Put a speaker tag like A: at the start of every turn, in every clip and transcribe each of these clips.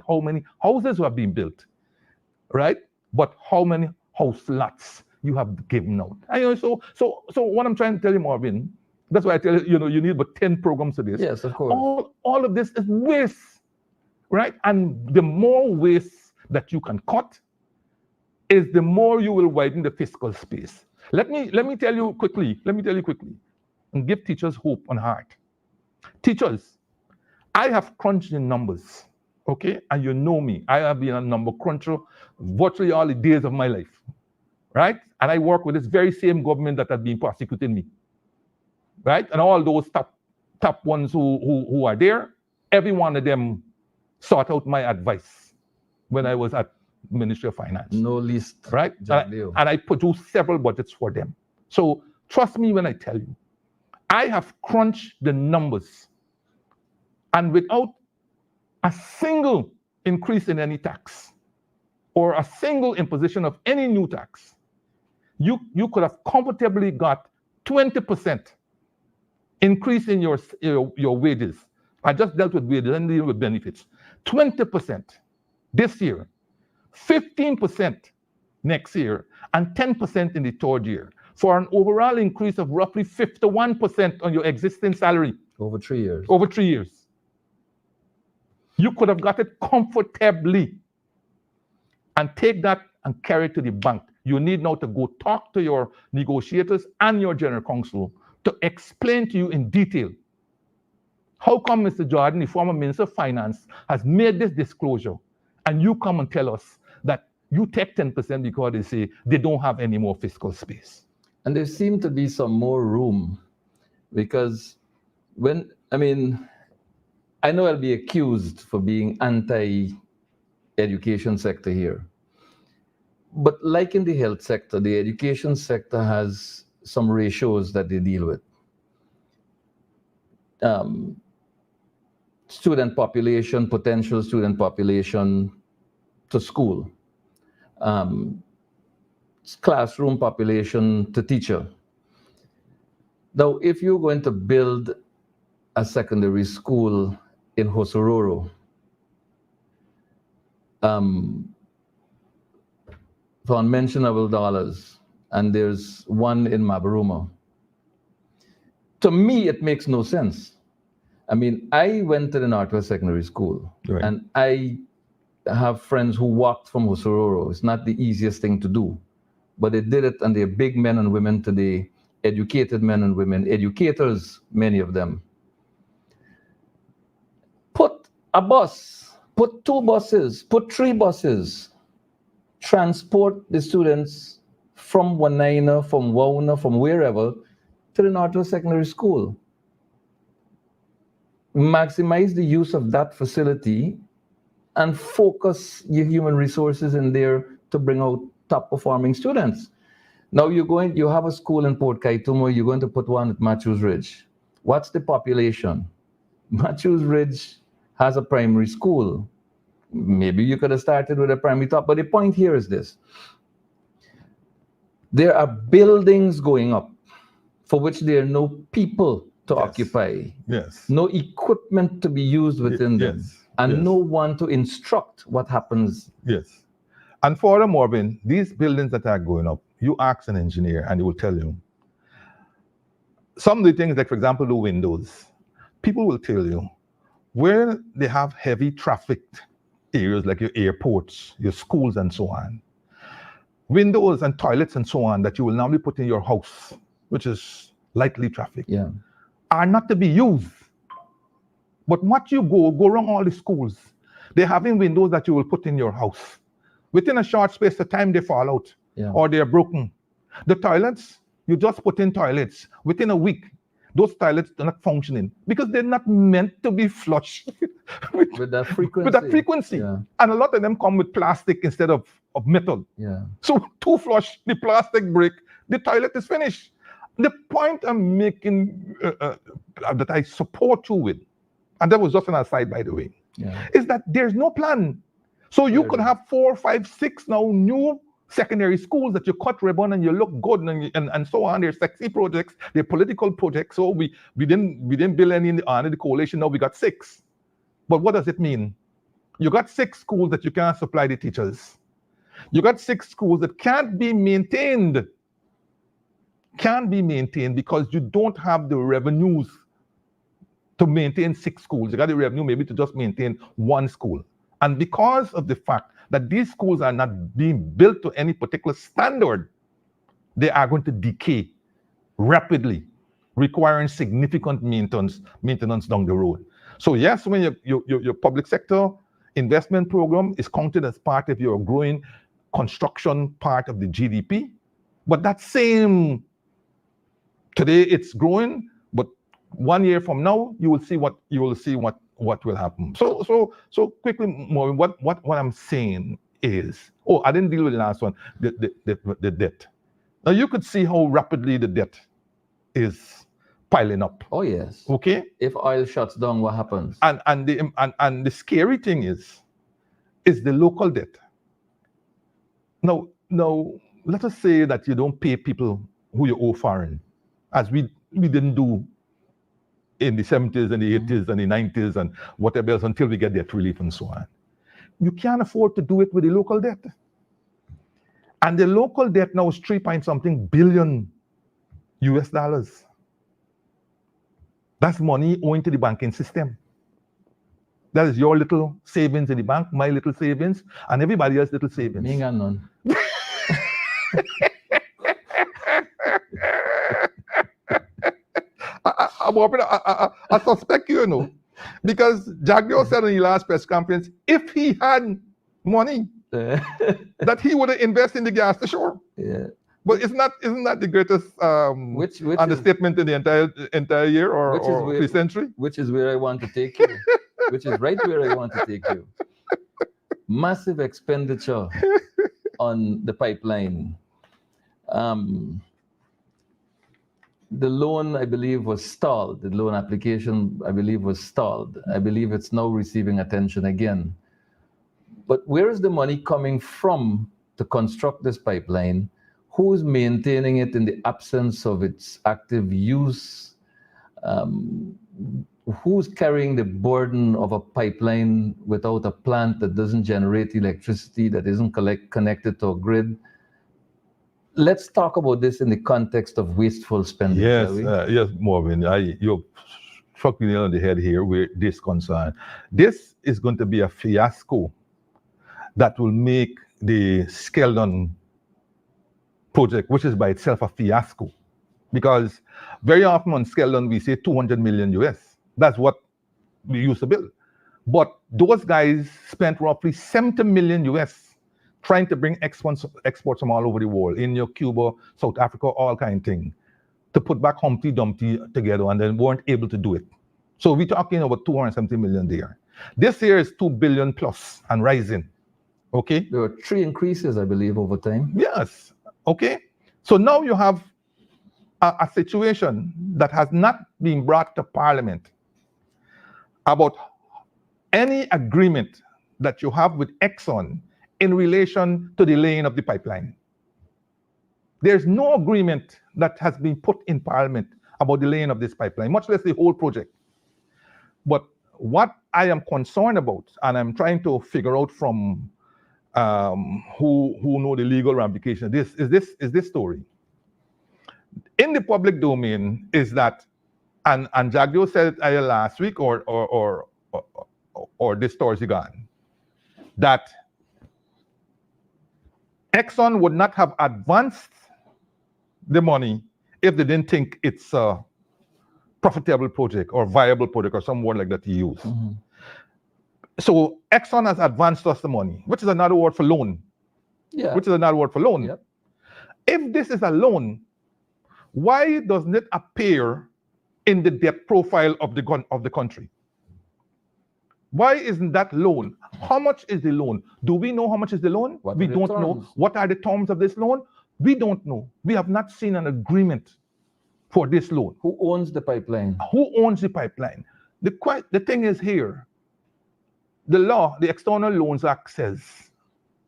A: how many houses have been built, right? But how many house lots you have given out. And, so what I'm trying to tell you, Marvin, that's why I tell you, you need about 10 programs to this.
B: Yes, of course.
A: All of this is waste, right? And the more waste that you can cut is the more you will widen the fiscal space. Let me tell you quickly, and give teachers hope on heart. Teachers, I have crunched the numbers, okay? And you know me, I have been a number cruncher virtually all the days of my life, right? And I work with this very same government that has been prosecuting me, right? And all those top ones who are there, every one of them sought out my advice when I was at Ministry of Finance.
B: No least,
A: right? And I produced several budgets for them. So trust me when I tell you, I have crunched the numbers, and without a single increase in any tax or a single imposition of any new tax, you could have comfortably got 20% increase in your wages. I just dealt with wages and deal with benefits. 20% this year, 15% next year, and 10% in the third year, for an overall increase of roughly 51% on your existing salary.
B: Over 3 years.
A: Over 3 years. You could have got it comfortably and take that and carry it to the bank. You need now to go talk to your negotiators and your general counsel to explain to you in detail how come Mr. Jordan, the former Minister of Finance, has made this disclosure, and you come and tell us that you take 10% because they say they don't have any more fiscal space.
B: And there seemed to be some more room, because I know I'll be accused for being anti-education sector here. But like in the health sector, the education sector has some ratios that they deal with. Student population, potential student population to school. Classroom population to teacher. Now, if you're going to build a secondary school in Hosororo, for unmentionable dollars, and there's one in Mabaruma, to me, it makes no sense. I mean, I went to the Northwest Secondary School,
A: right,
B: and I have friends who walked from Hosororo. It's not the easiest thing to do, but they did it, and they're big men and women today, educated men and women, educators, many of them. Put a bus, put 2 buses, put 3 buses, transport the students from Wanaina, from Wauna, from wherever, to the Northwest Secondary School. Maximize the use of that facility and focus your human resources in there to bring out top performing students. Now you have a school in Port Kaitumo, you're going to put one at Matthews Ridge. What's the population? Matthews Ridge has a primary school. Maybe you could have started with a primary top, but the point here is this. There are buildings going up for which there are no people to occupy.
A: Yes.
B: No equipment to be used within them. And no one to instruct what happens.
A: Yes. And further, Marvin, these buildings that are going up, you ask an engineer and he will tell you. Some of the things, like for example, the windows, people will tell you where they have heavy trafficked areas like your airports, your schools and so on, windows and toilets and so on that you will normally put in your house, which is lightly trafficked, are not to be used. But what you go around all the schools, they're having windows that you will put in your house. Within a short space of time, they fall out or they're broken. The toilets, you just put in toilets. Within a week, those toilets are not functioning because they're not meant to be flushed
B: with that frequency.
A: Yeah. And a lot of them come with plastic instead of metal.
B: Yeah.
A: So to flush, the plastic break, the toilet is finished. The point I'm making that I support you with, and that was just an aside, by the way, is that there's no plan. So you could have 4, 5, 6 now new secondary schools that you cut ribbon and you look good and so on. They're sexy projects, they're political projects. So we didn't build any under the coalition. Now we got 6. But what does it mean? You got 6 schools that you can't supply the teachers. You got 6 schools that can't be maintained because you don't have the revenues to maintain 6 schools. You got the revenue maybe to just maintain 1 school. And because of the fact that these schools are not being built to any particular standard, they are going to decay rapidly, requiring significant maintenance down the road. So yes, when your public sector investment program is counted as part of your growing construction part of the GDP, but that same today it's growing, but 1 year from now you will see what will happen. So quickly, Maureen, what I'm saying is, oh, I didn't deal with the last one, the debt. Now you could see how rapidly the debt is piling up.
B: Oh yes.
A: Okay.
B: If oil shuts down, what happens?
A: And the scary thing is the local debt. Now let us say that you don't pay people who you owe foreign, as we didn't do in the 70s and the 80s and the 90s and whatever else until we get debt relief and so on. You can't afford to do it with the local debt. And the local debt now is 3 point something billion US dollars. That's money owing to the banking system. That is your little savings in the bank, my little savings, and everybody else's little savings.
B: Me ain't got none.
A: I suspect you, because Jagdeo said in the last press conference, if he had money, that he would have invested in the gas to shore.
B: Yeah.
A: But isn't that the greatest
B: Which
A: understatement in the entire year or the century?
B: Which is where I want to take you. Which is right where I want to take you. Massive expenditure on the pipeline. The loan, I believe, was stalled. The loan application, I believe, was stalled. I believe it's now receiving attention again. But where is the money coming from to construct this pipeline? Who's maintaining it in the absence of its active use? Who's carrying the burden of a pipeline without a plant that doesn't generate electricity, that isn't connected to a grid? Let's talk about this in the context of wasteful spending.
A: Yes,
B: shall we?
A: yes, Marvin. You struck the nail on the head here where this concern. This is going to be a fiasco that will make the Skeldon project, which is by itself a fiasco. Because very often on Skeldon, we say 200 million US. That's what we used to build. But those guys spent roughly 70 million US trying to bring exports from all over the world, India, Cuba, South Africa, all kind of thing, to put back Humpty Dumpty together, and then weren't able to do it. So we're talking about 270 million there. This year is 2 billion plus and rising. Okay?
B: There were 3 increases, I believe, over time.
A: Yes. Okay? So now you have a situation that has not been brought to Parliament about any agreement that you have with Exxon in relation to the laying of the pipeline. There's no agreement that has been put in Parliament about the laying of this pipeline, much less the whole project. But what I am concerned about, and I'm trying to figure out from who know the legal ramifications of this, is this story. In the public domain is that, and Jagdeo said it either last week or this Thursday gone, that Exxon would not have advanced the money if they didn't think it's a profitable project or viable project or some word like that to use.
B: Mm-hmm.
A: So Exxon has advanced us the money, which is another word for loan.
B: Yeah.
A: Which is another word for loan.
B: Yep.
A: If this is a loan, why doesn't it appear in the debt profile of the country? Why isn't that loan? How much is the loan? Do we know how much is the loan? We don't know. What are the terms of this loan? We don't know. We have not seen an agreement for this loan.
B: Who owns the pipeline?
A: Who owns the pipeline? The thing is here, the law, the External Loans Act says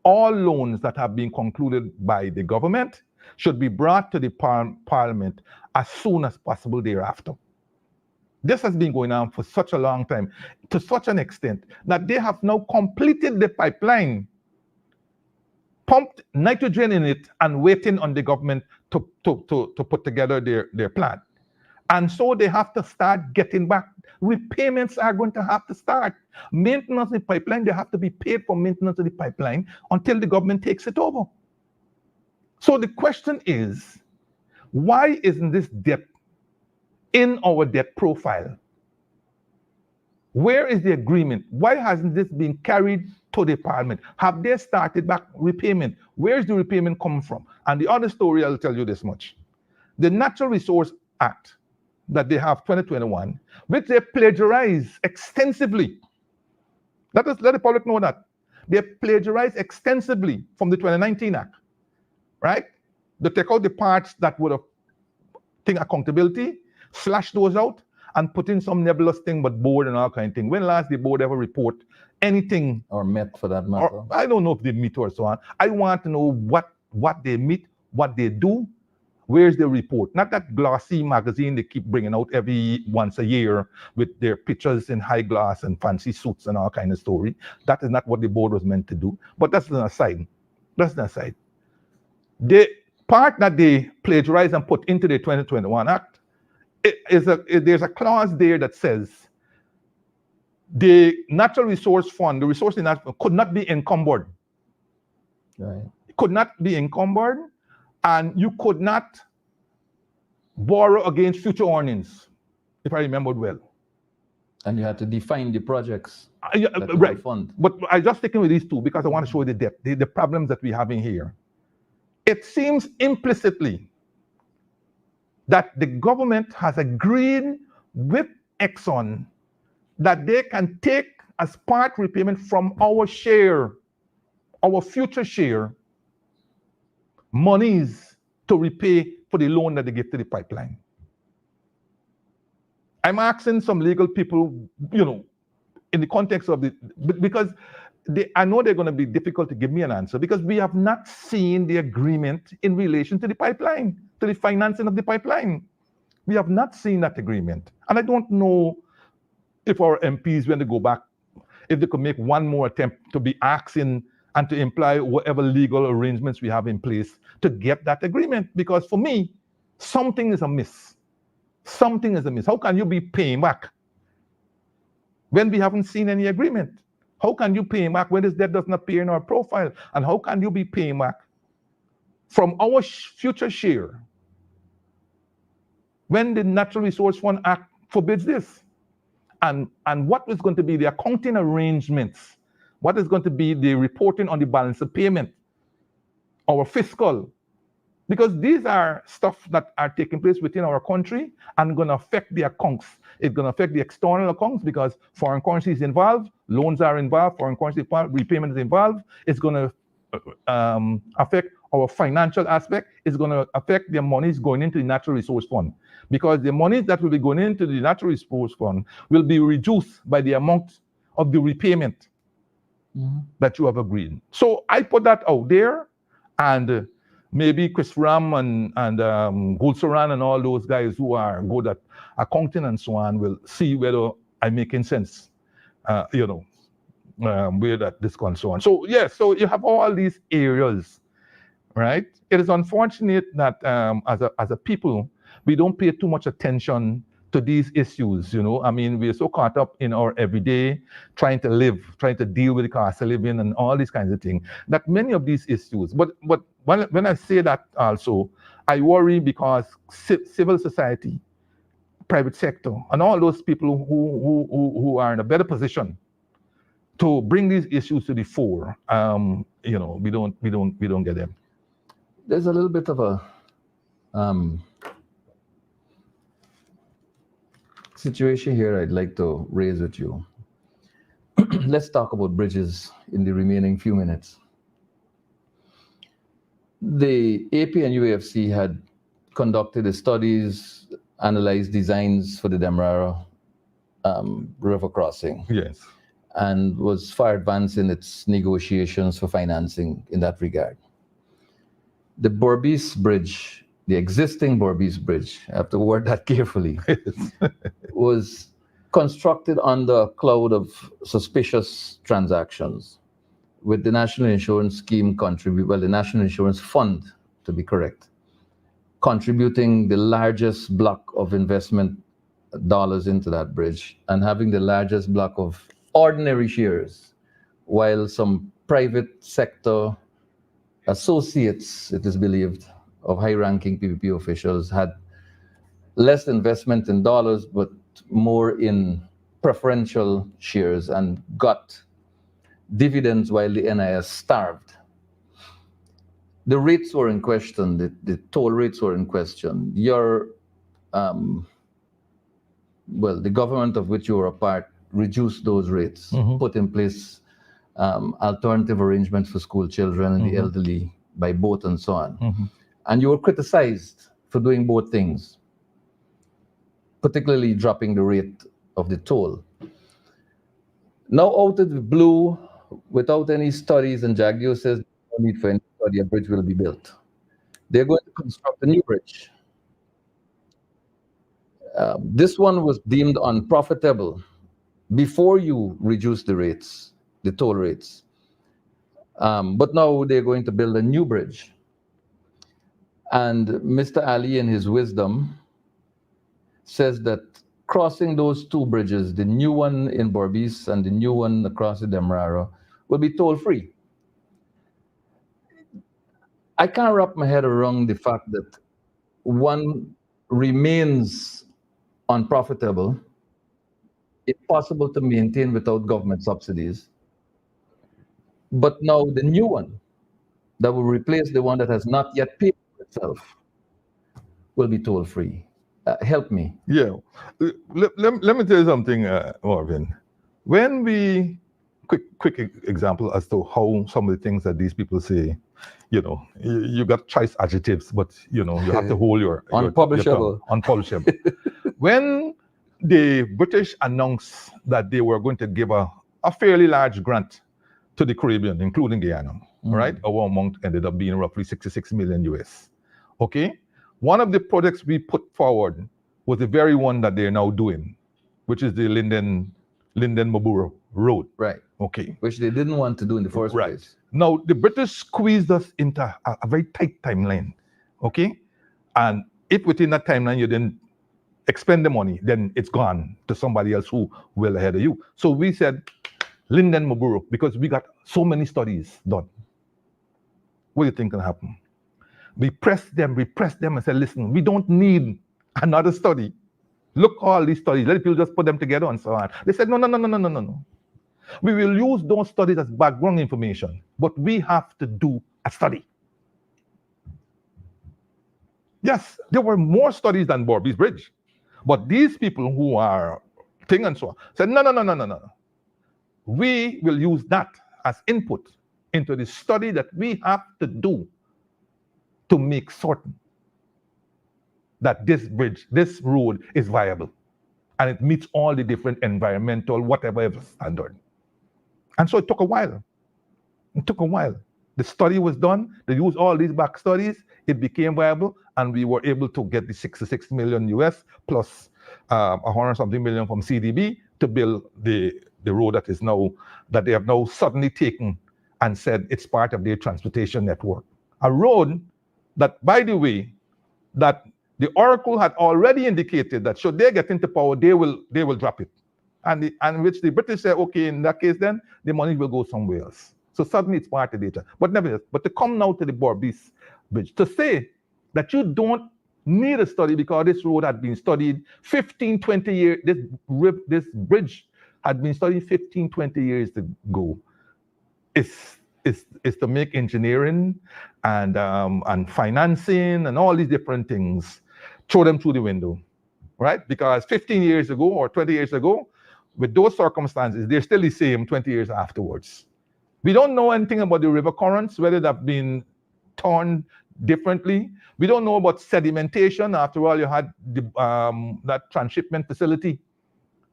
A: all loans that have been concluded by the government should be brought to the Parliament as soon as possible thereafter. This has been going on for such a long time, to such an extent that they have now completed the pipeline, pumped nitrogen in it, and waiting on the government to put together their plan. And so they have to start getting back. Repayments are going to have to start. Maintenance of the pipeline, they have to be paid for maintenance of the pipeline until the government takes it over. So the question is, why isn't this debt in our debt profile? Where is the agreement? Why hasn't this been carried to the parliament? Have they started back repayment? Where is the repayment coming from? And the other story, I'll tell you this much. The Natural Resource Act that they have 2021, which they plagiarize extensively. Let the public know that. They plagiarize extensively from the 2019 Act, right? They take out the parts that would have think accountability, slash those out, and put in some nebulous thing but board and all kind of thing. When last the board ever report anything?
B: Or met for that matter.
A: Or, I don't know if they meet or so on. I want to know what they meet, what they do. Where's the report? Not that glossy magazine they keep bringing out every once a year with their pictures in high glass and fancy suits and all kind of story. That is not what the board was meant to do. But that's an aside. That's an aside. The part that they plagiarize and put into the 2021 Act, there's a clause there that says the Natural Resource Fund, the resource in that could not be encumbered.
B: Right.
A: It could not be encumbered. And you could not borrow against future earnings, if I remembered well.
B: And you had to define the projects.
A: Right.
B: Fund.
A: But I just sticking with these two because I want to show you the depth, the problems that we're having here. It seems implicitly that the government has agreed with Exxon that they can take as part repayment from our share, our future share, monies to repay for the loan that they give to the pipeline. I'm asking some legal people, in the context of because I know they're going to be difficult to give me an answer because we have not seen the agreement in relation to the pipeline, to the financing of the pipeline. We have not seen that agreement. And I don't know if our MPs, when they go back, if they could make one more attempt to be asking and to imply whatever legal arrangements we have in place to get that agreement. Because for me, something is amiss. Something is amiss. How can you be paying back when we haven't seen any agreement? How can you pay back when this debt does not appear in our profile? And how can you be paying back from our future share when the Natural Resource Fund Act forbids this? And what is going to be the accounting arrangements? What is going to be the reporting on the balance of payment, our fiscal? Because these are stuff that are taking place within our country and going to affect the accounts. It's going to affect the external accounts because foreign currency is involved, loans are involved, foreign currency repayment is involved. It's going to affect our financial aspect. It's going to affect the monies going into the Natural Resource Fund because the monies that will be going into the Natural Resource Fund will be reduced by the amount of the repayment that you have agreed. So I put that out there, and maybe Chris Ram and Gulsaran and all those guys who are good at accounting and so on will see whether I'm making sense, where that this and so on. So yes, so you have all these areas, right? It is unfortunate that as a people, we don't pay too much attention to these issues, I mean, we're so caught up in our everyday, trying to live, trying to deal with the cost of living and all these kinds of things, that many of these issues, but when I say that also, I worry because civil society, private sector, and all those people who are in a better position to bring these issues to the fore, we don't get them.
B: There's a little bit of a situation here I'd like to raise with you. Let's talk about bridges in the remaining few minutes. The AP and UAFC had conducted the studies, analyzed designs for the Demerara river crossing.
A: Yes.
B: And was far advanced in its negotiations for financing in that regard. The Berbice Bridge the existing Berbice Bridge, I have to word that carefully, was constructed under a cloud of suspicious transactions with the National Insurance Scheme the National Insurance Fund, to be correct, contributing the largest block of investment dollars into that bridge and having the largest block of ordinary shares, while some private sector associates, it is believed, of high-ranking PPP officials had less investment in dollars, but more in preferential shares and got dividends while the NIS starved. The rates were in question, the toll rates were in question. The government of which you were a part reduced those rates, put in place alternative arrangements for school children and the elderly by boat and so on. And you were criticized for doing both things, particularly dropping the rate of the toll. Now, out of the blue, without any studies, and Jagdio says no need for any study, a bridge will be built. They're going to construct a new bridge. This one was deemed unprofitable before you reduce the rates, the toll rates. But now they're going to build a new bridge. And Mr. Ali, in his wisdom, says that crossing those two bridges, the new one in Berbice and the new one across the Demerara, will be toll-free. I can't wrap my head around the fact that one remains unprofitable, impossible to maintain without government subsidies. But now the new one that will replace the one that has not yet paid for itself will be toll-free. Help me.
A: Yeah. Let me tell you something, Marvin. When we, quick example as to how some of the things that these people say, you got choice adjectives, but you have to hold your
B: unpublishable.
A: Unpublishable. When the British announced that they were going to give a fairly large grant to the Caribbean, including Guyana, right? Our amount ended up being roughly 66 million US. Okay? One of the projects we put forward was the very one that they're now doing, which is the Linden Mabura Road.
B: Right.
A: Okay.
B: Which they didn't want to do in the first place.
A: Now, the British squeezed us into a very tight timeline. Okay? And if within that timeline you didn't expend the money, then it's gone to somebody else who well ahead of you. So we said Linden Mabura, because we got so many studies done. What do you think can happen? We pressed them and said, listen, we don't need another study. Look all these studies, let people just put them together and so on. They said, no. We will use those studies as background information, but we have to do a study. Yes, there were more studies than Berbice Bridge, but these people who are thing and so on said, no. We will use that as input into the study that we have to do to make certain that this bridge, this road is viable and it meets all the different environmental, whatever standard. And so it took a while. The study was done, they used all these back studies, it became viable, and we were able to get the 66 million US plus 100 something million from CDB to build the road that they have now suddenly taken and said it's part of their transportation network. A road that, by the way, that the Oracle had already indicated that should they get into power, they will drop it. And which the British said, okay, in that case then, the money will go somewhere else. So suddenly it's part of data. But nevertheless, to come now to the Berbice Bridge, to say that you don't need a study because this road had been studied 15, 20 years, this bridge had been studied 15, 20 years ago, is to make engineering and financing and all these different things, throw them through the window, right? Because 15 years ago or 20 years ago, with those circumstances, they're still the same 20 years afterwards. We don't know anything about the river currents, whether they've been torn differently. We don't know about sedimentation. After all, you had that transshipment facility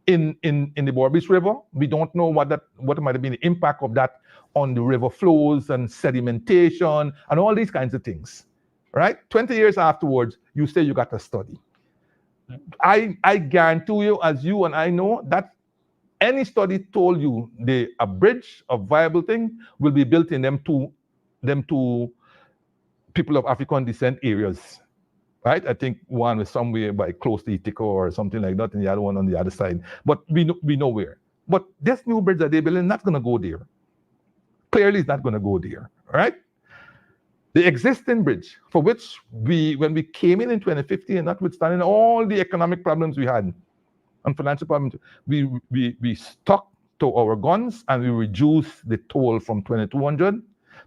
A: in the Berbice River. We don't know what might have been the impact of that on the river flows and sedimentation and all these kinds of things. right? 20 years afterwards, you say you got to study. I guarantee you, as you and I know, that any study told you a bridge of viable thing will be built in them two people of African descent areas, right? I think one was somewhere by close to Itiko or something like that, and the other one on the other side. But we know where. But this new bridge that they're building not going to go there. Clearly, it's not going to go there, right? The existing bridge, for which when we came in 2015, and notwithstanding all the economic problems we had and financial problems, we stuck to our guns and we reduced the toll from 2,200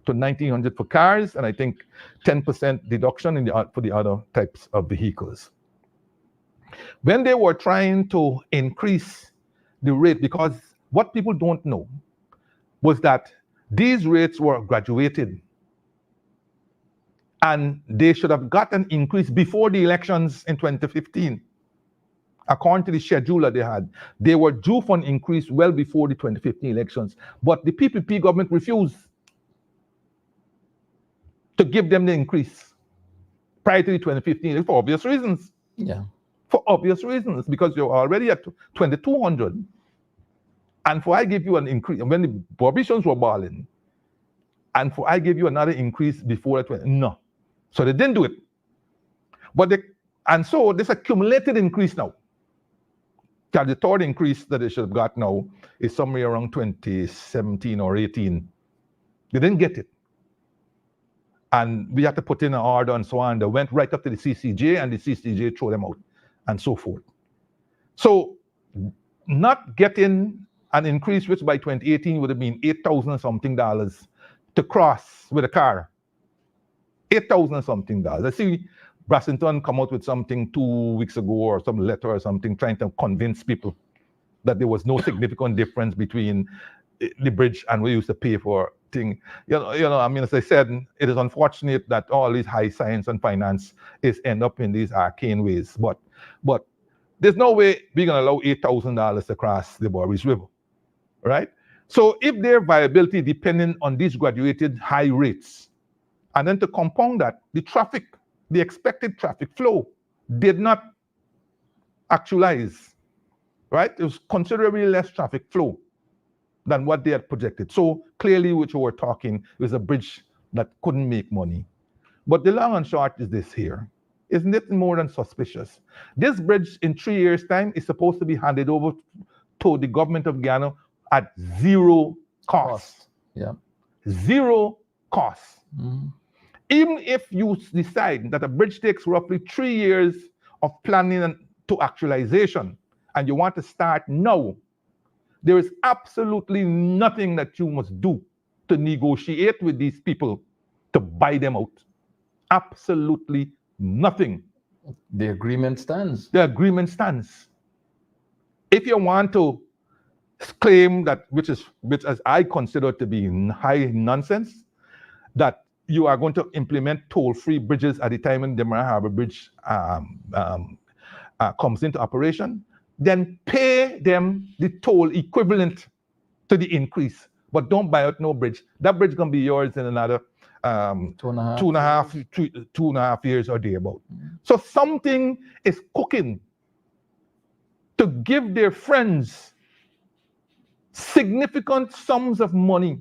A: to 1,900 for cars, and I think 10% deduction for the other types of vehicles. When they were trying to increase the rate, because what people don't know was that these rates were graduated, and they should have got an increase before the elections in 2015. According to the schedule that they had, they were due for an increase well before the 2015 elections. But the PPP government refused to give them the increase prior to the 2015 for obvious reasons.
B: Yeah.
A: For obvious reasons, because you're already at 2,200. And for I give you an increase, when the Bobbians were balling, and for I give you another increase before that, no. So they didn't do it. So this accumulated increase now. The third increase that they should have got now is somewhere around 2017 or 18. They didn't get it. And we had to put in an order and so on. They went right up to the CCJ, and the CCJ threw them out, and so forth. So not getting an increase, which by 2018 would have been $8,000 something to cross with a car. $8,000 something. I see Brassington come out with something 2 weeks ago, or some letter or something, trying to convince people that there was no significant difference between the bridge and we used to pay for thing. I mean, as I said, it is unfortunate that all these high science and finance is end up in these arcane ways. But there's no way we're gonna allow $8,000 to cross the Boris River, right? So if their viability depending on these graduated high rates, and then to compound that, the expected traffic flow did not actualize, right? It was considerably less traffic flow than what they had projected. So clearly, which we were talking, was a bridge that couldn't make money. But the long and short is this here. Isn't it more than suspicious? This bridge in 3 years' time is supposed to be handed over to the government of Ghana at zero cost.
B: Yeah.
A: Zero cost.
B: Mm-hmm.
A: Even if you decide that a bridge takes roughly 3 years of planning to actualization, and you want to start now, there is absolutely nothing that you must do to negotiate with these people to buy them out. Absolutely nothing.
B: The agreement stands.
A: The agreement stands. If you want to claim that, which as I consider to be high nonsense, that you are going to implement toll-free bridges at the time when the Demerara Harbor Bridge comes into operation, then pay them the toll equivalent to the increase. But don't buy out no bridge. That bridge is going to be yours in another 2.5 years or thereabout. So something is cooking to give their friends significant sums of money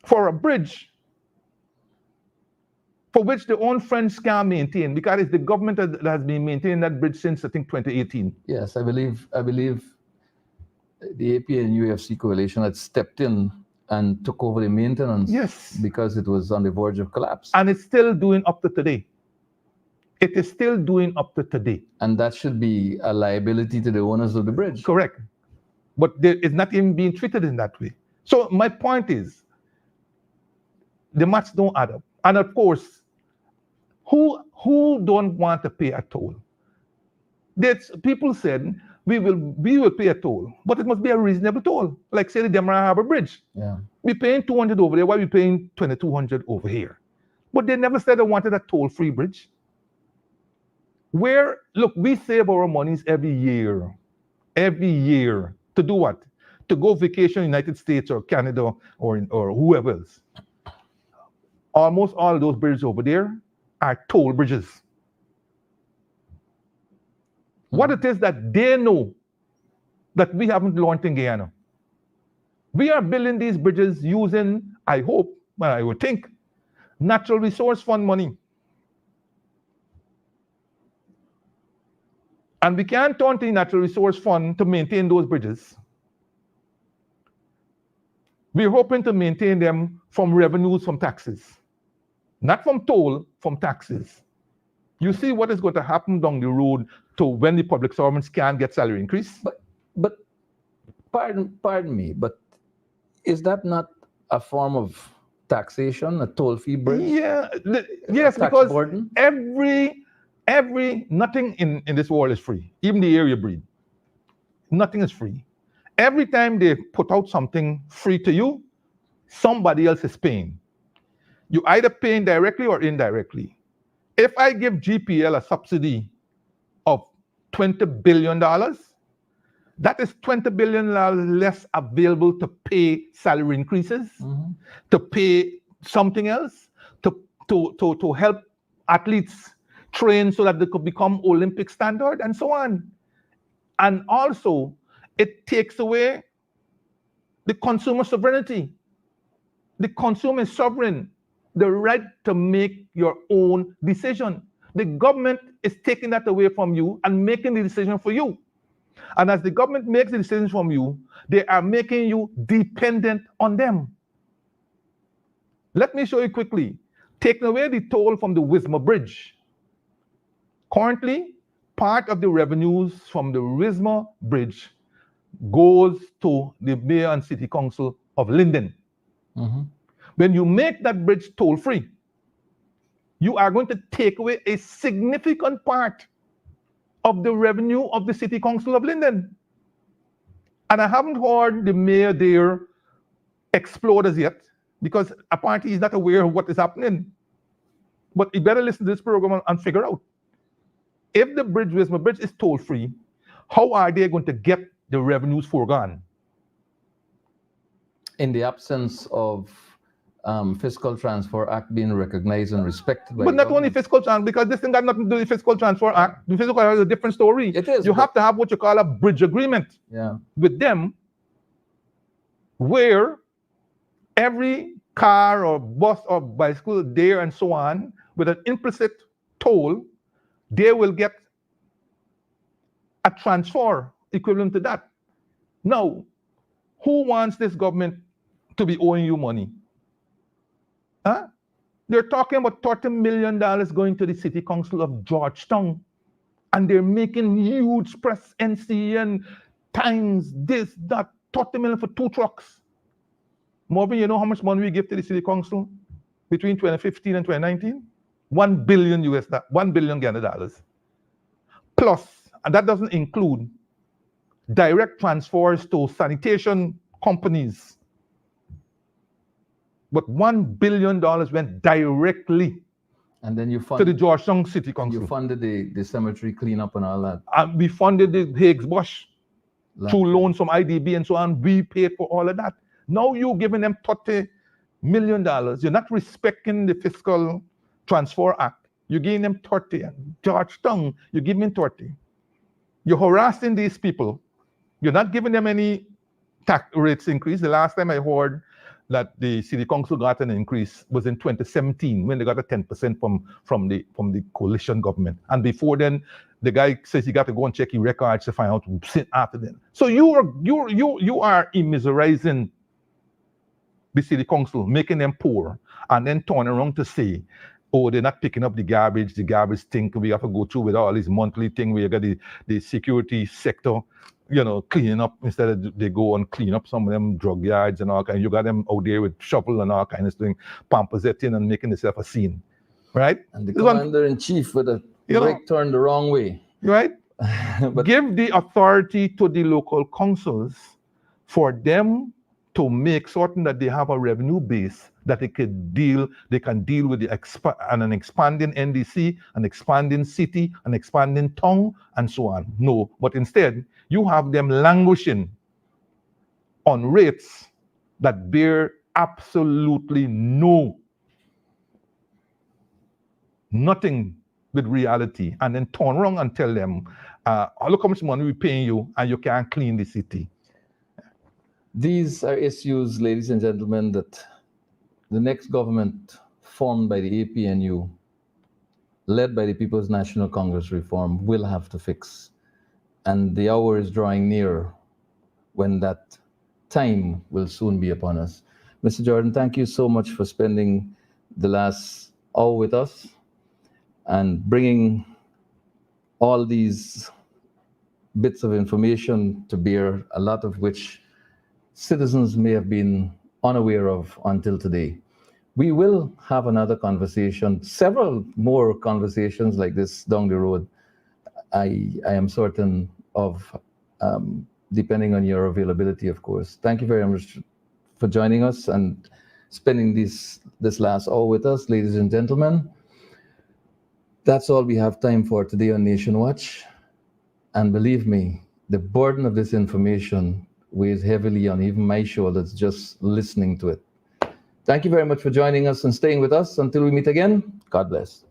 A: for a bridge for which their own friends can't maintain, because it's the government that has been maintaining that bridge since, I think, 2018.
B: Yes, I believe the AP and UFC coalition had stepped in and took over the maintenance.
A: Yes.
B: Because it was on the verge of collapse.
A: And it's still doing up to today. It is still doing up to today.
B: And that should be a liability to the owners of the bridge.
A: Correct. But it's not even being treated in that way. So my point is, the maths don't add up. And of course, who don't want to pay a toll? People said, we will pay a toll, but it must be a reasonable toll. Like say the Demerara Harbor Bridge.
B: Yeah.
A: We're paying 200 over there, why are we paying 2,200 over here? But they never said they wanted a toll-free bridge. Look, we save our monies every year. To do what? To go vacation in the United States or Canada or whoever else. almost all those bridges over there are toll bridges. What it is that they know that we haven't learned in Guyana. We are building these bridges using, I hope, well, I would think, natural resource fund money. And we can't turn to the natural resource fund to maintain those bridges. We're hoping to maintain them from revenues from taxes. Not from toll, from taxes. You see what is going to happen down the road to when the public servants can get salary increase?
B: But pardon me, but is that not a form of taxation, a toll fee bridge?
A: Yeah, yes,
B: tax
A: because
B: burden?
A: nothing in this world is free. Even the air you breathe. Nothing is free. Every time they put out something free to you, somebody else is paying. You either paying directly or indirectly. If I give GPL a subsidy of $20 billion, that is $20 billion less available to pay salary increases, to pay something else, to help athletes train so that they could become Olympic standard and so on. And also, it takes away the consumer sovereignty. The consumer is sovereign, the right to make your own decision. The government is taking that away from you and making the decision for you. And as the government makes the decisions from you, they are making you dependent on them. Let me show you quickly. Taking away the toll from the Wismar Bridge. Currently, part of the revenues from the Wismar Bridge goes to the mayor and city council of Linden. When you make that bridge toll-free, you are going to take away a significant part of the revenue of the city council of Linden. And I haven't heard the mayor there explode as yet, because apparently he's not aware of what is happening. But you better listen to this program and figure out. If the bridge, Wismar Bridge, is toll-free, how are they going to get the revenues foregone?
B: In the absence of Fiscal Transfer Act being recognized and respected by
A: But
B: the
A: not only
B: government.
A: fiscal transfer, because this thing got nothing to do with the Fiscal Transfer Act. The Fiscal Transfer is a different story.
B: It is,
A: You
B: but-
A: have to have what you call a bridge agreement
B: Yeah.
A: with them, where every car or bus or bicycle there and so on, with an implicit toll, they will get a transfer equivalent to that. Now, who wants this government to be owing you money? Huh? They're talking about $30 million going to the City Council of Georgetown. And they're making huge press, NCN, Times, this, that, $30 million for 2 trucks. Marvin, you know how much money we give to the City Council between 2015 and 2019? $1 billion $1 billion Ghana dollars. Plus, and that doesn't include direct transfers to sanitation companies. But $1 billion went directly
B: And then you
A: to the
B: funded,
A: Georgetown City Council.
B: you funded the cemetery cleanup and all that.
A: And we funded the Higgs Bush through
B: Landfill.
A: loans from IDB and so on. We paid for all of that. Now you're giving them $30 million. You're not respecting the Fiscal Transfer Act. You're giving them 30. And Georgetown, you're giving them 30. You're harassing these people. You're not giving them any tax rates increase. The last time I heard that the city council got an increase was in 2017 when they got a 10% from the coalition government. And before then, the guy says he got to go and check his records to find out after then. So you are immiserizing the city council, making them poor, and then turn around to say, oh, they're not picking up the garbage thing we have to go through with all this monthly thing where you got the security sector, cleaning up instead of they go and clean up some of them drug yards and all kind. You got them out there with shovel and all kinds of thing, pampersetting and making themselves a scene, right?
B: And the
A: This one-
B: commander-in-chief with a
A: You know-
B: brake turned the wrong way.
A: right?
B: But
A: Give the authority to the local councils for them to make certain that they have a revenue base that they can deal with an expanding NDC, an expanding city, an expanding town, and so on. No, but instead, you have them languishing on rates that bear absolutely no nothing with reality, and then turn around and tell them, look how much money we're paying you, and you can't clean the city.
B: These are issues, ladies and gentlemen, that the next government formed by the APNU, led by the People's National Congress Reform, will have to fix. And the hour is drawing near when that time will soon be upon us. Mr. Jordan, thank you so much for spending the last hour with us and bringing all these bits of information to bear, a lot of which citizens may have been unaware of until today. We will have another conversation, several more conversations like this down the road. I am certain of, depending on your availability, of course. Thank you very much for joining us and spending this last hour with us, ladies and gentlemen. That's all we have time for today on Nation Watch. And believe me, the burden of this information weighs heavily on even my shoulders just listening to it. Thank you very much for joining us and staying with us. Until we meet again, God bless.